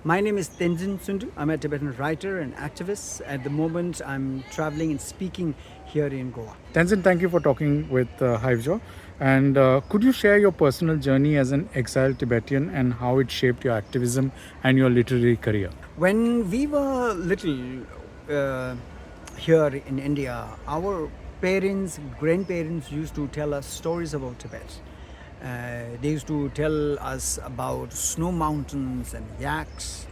My name is Tenzin Tsundue. I'm a Tibetan writer and activist. At the moment, I'm traveling and speaking here in Goa. Tenzin, thank you for talking with Hivejaw. And could you share your personal journey as an exiled Tibetan and how it shaped your activism and your literary career? When we were little uh, here in India, our parents, grandparents used to tell us stories about Tibet. They used to tell us about snow mountains and yaks,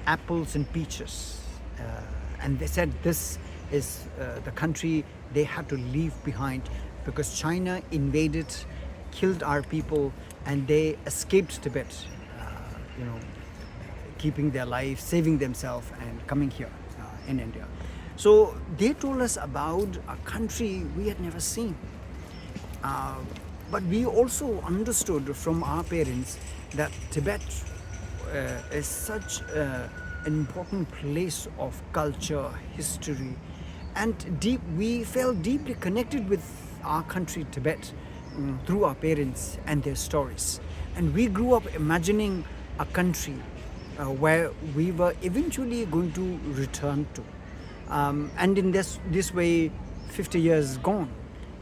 apples and peaches. And they said this is the country they had to leave behind because China invaded, killed our people, and they escaped Tibet, keeping their life, saving themselves, and coming here in India. So they told us about a country we had never seen. But we also understood from our parents that Tibet is such an important place of culture, history, and we felt deeply connected with our country, Tibet, through our parents and their stories. And we grew up imagining a country where we were eventually going to return to. And in this way, 50 years gone.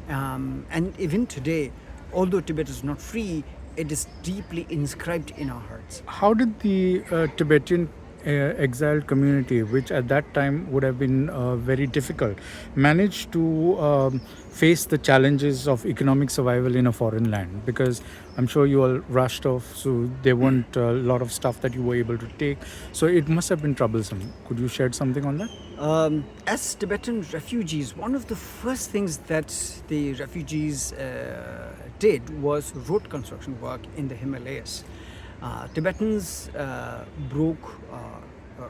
And even today, although Tibet is not free, it is deeply inscribed in our hearts. How did the Tibetan exiled community, which at that time would have been very difficult, manage to face the challenges of economic survival in a foreign land? Because I'm sure you all rushed off, so there weren't a lot of stuff that you were able to take. So it must have been troublesome. Could you shed something on that? As Tibetan refugees, one of the first things that the refugees did was road construction work in the Himalayas. Tibetans broke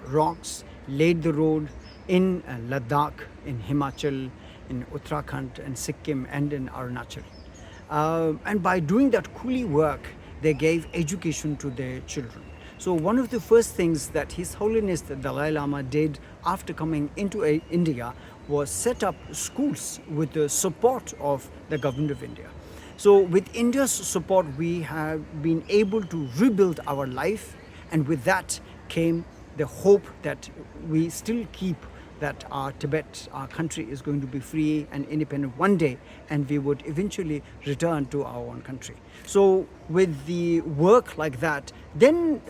rocks, laid the road in Ladakh, in Himachal, in Uttarakhand, and Sikkim, and in Arunachal. And by doing that coolie work, they gave education to their children. So one of the first things that His Holiness the Dalai Lama did after coming into India was set up schools with the support of the government of India. So with India's support, we have been able to rebuild our life, and with that came the hope that we still keep that our Tibet, our country, is going to be free and independent one day, and we would eventually return to our own country. So with the work like that, then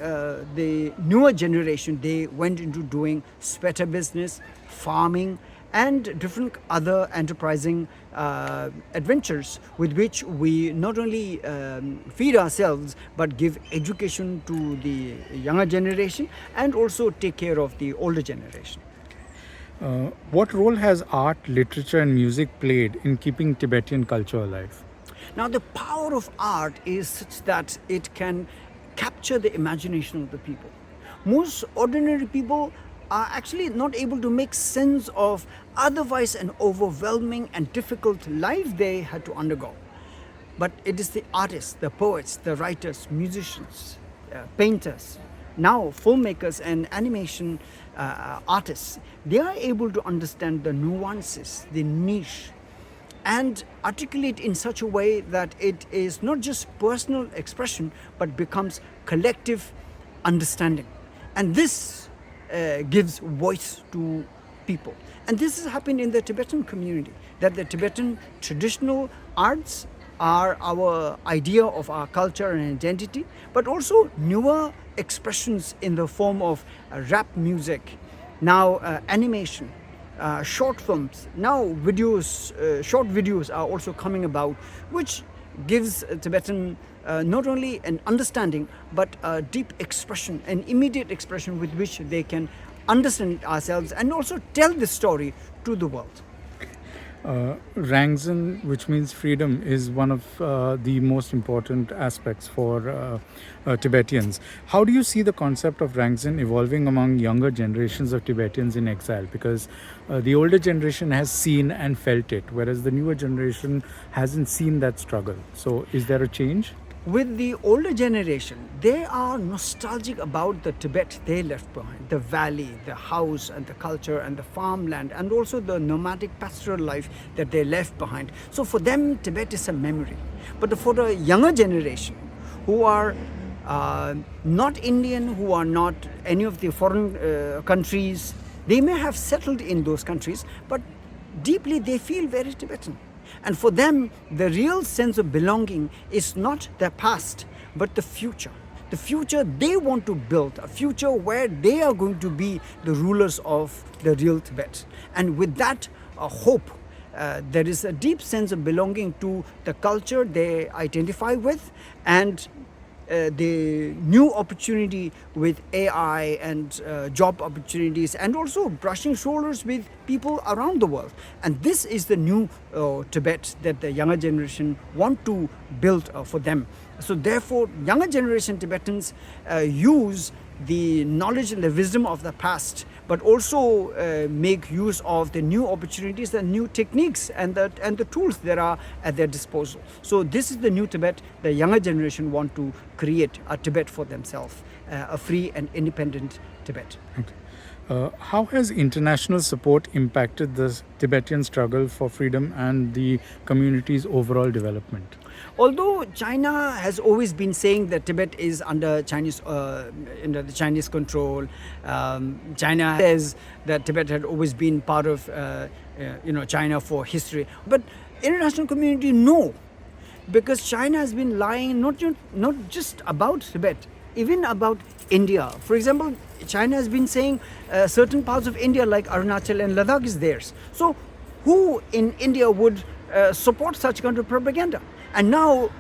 the newer generation, they went into doing sweater business, farming, and different other enterprising adventures with which we not only feed ourselves but give education to the younger generation and also take care of the older generation. What role has art, literature, and music played in keeping Tibetan culture alive? Now, the power of art is such that it can capture the imagination of the people. Most ordinary people are actually not able to make sense of otherwise an overwhelming and difficult life they had to undergo. But it is the artists, the poets, the writers, musicians, painters, now filmmakers and animation artists, they are able to understand the nuances, the niche, and articulate in such a way that it is not just personal expression but becomes collective understanding. And this gives voice to people. And this has happened in the Tibetan community, that the Tibetan traditional arts are our idea of our culture and identity, but also newer expressions in the form of rap music, now animation, short films, now videos, short videos are also coming about, which gives Tibetan not only an understanding but a deep expression, an immediate expression with which they can understand ourselves and also tell the story to the world. Rangzin, which means freedom, is one of the most important aspects for Tibetans. How do you see the concept of Rangzin evolving among younger generations of Tibetans in exile? Because the older generation has seen and felt it, whereas the newer generation hasn't seen that struggle. So is there a change? With the older generation, they are nostalgic about the Tibet they left behind, the valley, the house and the culture and the farmland, and also the nomadic pastoral life that they left behind. So for them, Tibet is a memory. But for the younger generation who are not Indian, who are not any of the foreign countries. They may have settled in those countries, but deeply they feel very Tibetan. And for them, the real sense of belonging is not their past, but the future. The future they want to build, a future where they are going to be the rulers of the real Tibet. And with that hope, there is a deep sense of belonging to the culture they identify with, and the new opportunity with AI and job opportunities, and also brushing shoulders with people around the world. And this is the new Tibet that the younger generation want to build for them. So therefore, younger generation Tibetans use the knowledge and the wisdom of the past, but also make use of the new opportunities, the new techniques, and the tools that are at their disposal. So this is the new Tibet. The younger generation want to create a Tibet for themselves, a free and independent Tibet. Okay. How has international support impacted the Tibetan struggle for freedom and the community's overall development? Although China has always been saying that Tibet is under the Chinese control, China says that Tibet had always been part of China for history. But international community no, because China has been lying not just about Tibet, even about India. For example, China has been saying certain parts of India like Arunachal and Ladakh is theirs. So who in India would support such kind of propaganda? And now,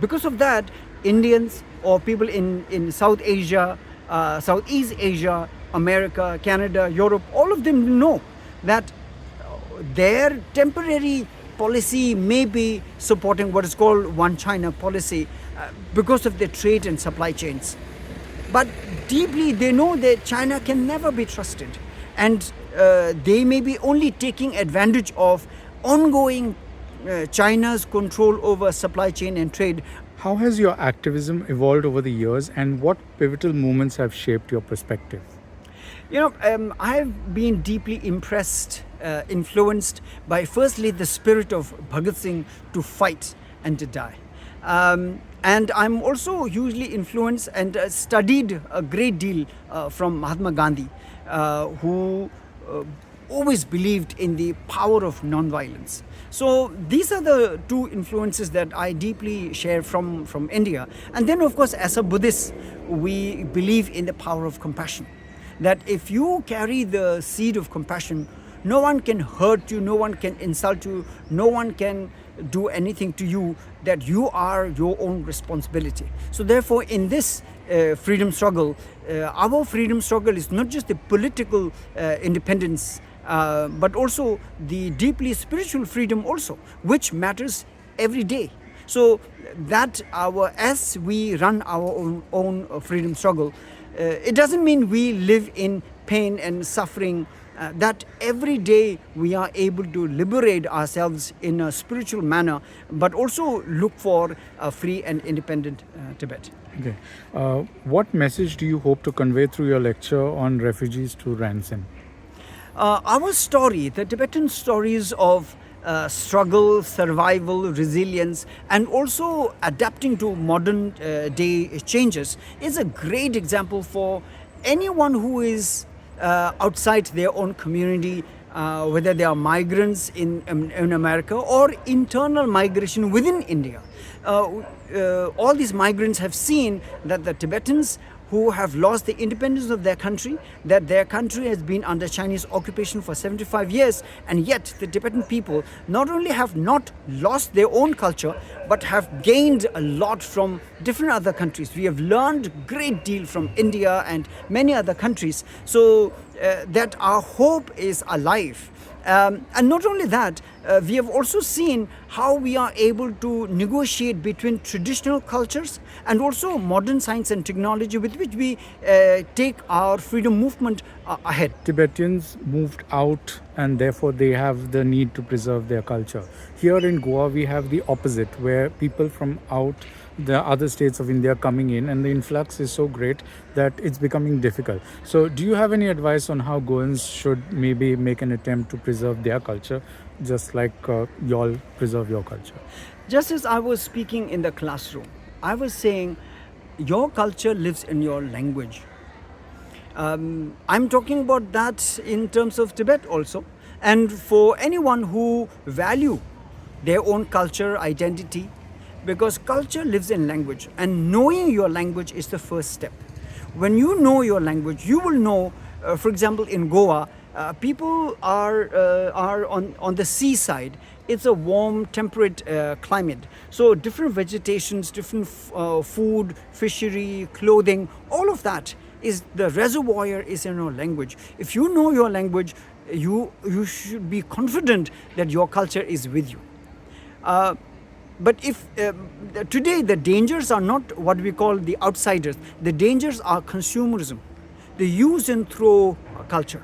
because of that, Indians or people in South Asia, Southeast Asia, America, Canada, Europe, all of them know that their temporary policy may be supporting what is called One China policy because of their trade and supply chains. But deeply they know that China can never be trusted, and they may be only taking advantage of ongoing China's control over supply chain and trade. How has your activism evolved over the years, and what pivotal moments have shaped your perspective? I have been deeply impressed, influenced by firstly the spirit of Bhagat Singh to fight and to die. And I'm also hugely influenced and studied a great deal from Mahatma Gandhi, who always believed in the power of non-violence. So these are the two influences that I deeply share from India. And then, of course, as a Buddhist, we believe in the power of compassion. That if you carry the seed of compassion, no one can hurt you, no one can insult you, no one can do anything to you, that you are your own responsibility. So therefore, in this freedom struggle, our freedom struggle is not just the political independence, but also the deeply spiritual freedom also, which matters every day. So that as we run our own freedom struggle, it doesn't mean we live in pain and suffering, that every day we are able to liberate ourselves in a spiritual manner, but also look for a free and independent Tibet. Okay. What message do you hope to convey through your lecture on refugees to Ransin? Our story, the Tibetan stories of struggle, survival, resilience, and also adapting to modern day changes is a great example for anyone who is outside their own community, whether they are migrants in America or internal migration within India. All these migrants have seen that the Tibetans who have lost the independence of their country, that their country has been under Chinese occupation for 75 years, and yet the Tibetan people not only have not lost their own culture, but have gained a lot from different other countries. We have learned a great deal from India and many other countries, so that our hope is alive. And not only that, we have also seen how we are able to negotiate between traditional cultures and also modern science and technology with which we take our freedom movement ahead. Tibetans moved out and therefore they have the need to preserve their culture. Here in Goa, we have the opposite, where people from out the other states of India coming in, and the influx is so great that it's becoming difficult. So do you have any advice on how Goans should maybe make an attempt to preserve their culture, just like y'all preserve your culture? Just as I was speaking in the classroom, I was saying your culture lives in your language. I'm talking about that in terms of Tibet also. And for anyone who value their own culture, identity, because culture lives in language, and knowing your language is the first step. When you know your language, you will know, for example, in Goa, people are on the seaside. It's a warm, temperate climate. So different vegetations, different food, fishery, clothing, all of that is the reservoir is in your language. If you know your language, you should be confident that your culture is with you. But if today the dangers are not what we call the outsiders, the dangers are consumerism, the use and throw culture,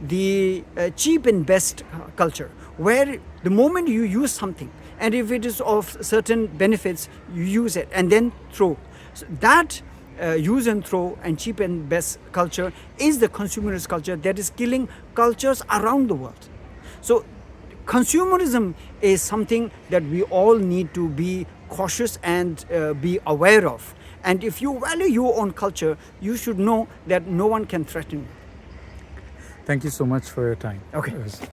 the cheap and best culture, where the moment you use something and if it is of certain benefits, you use it and then throw. So that use and throw and cheap and best culture is the consumerist culture that is killing cultures around the world. So consumerism is something that we all need to be cautious and be aware of. And if you value your own culture, you should know that no one can threaten you. Thank you so much for your time. Okay. It was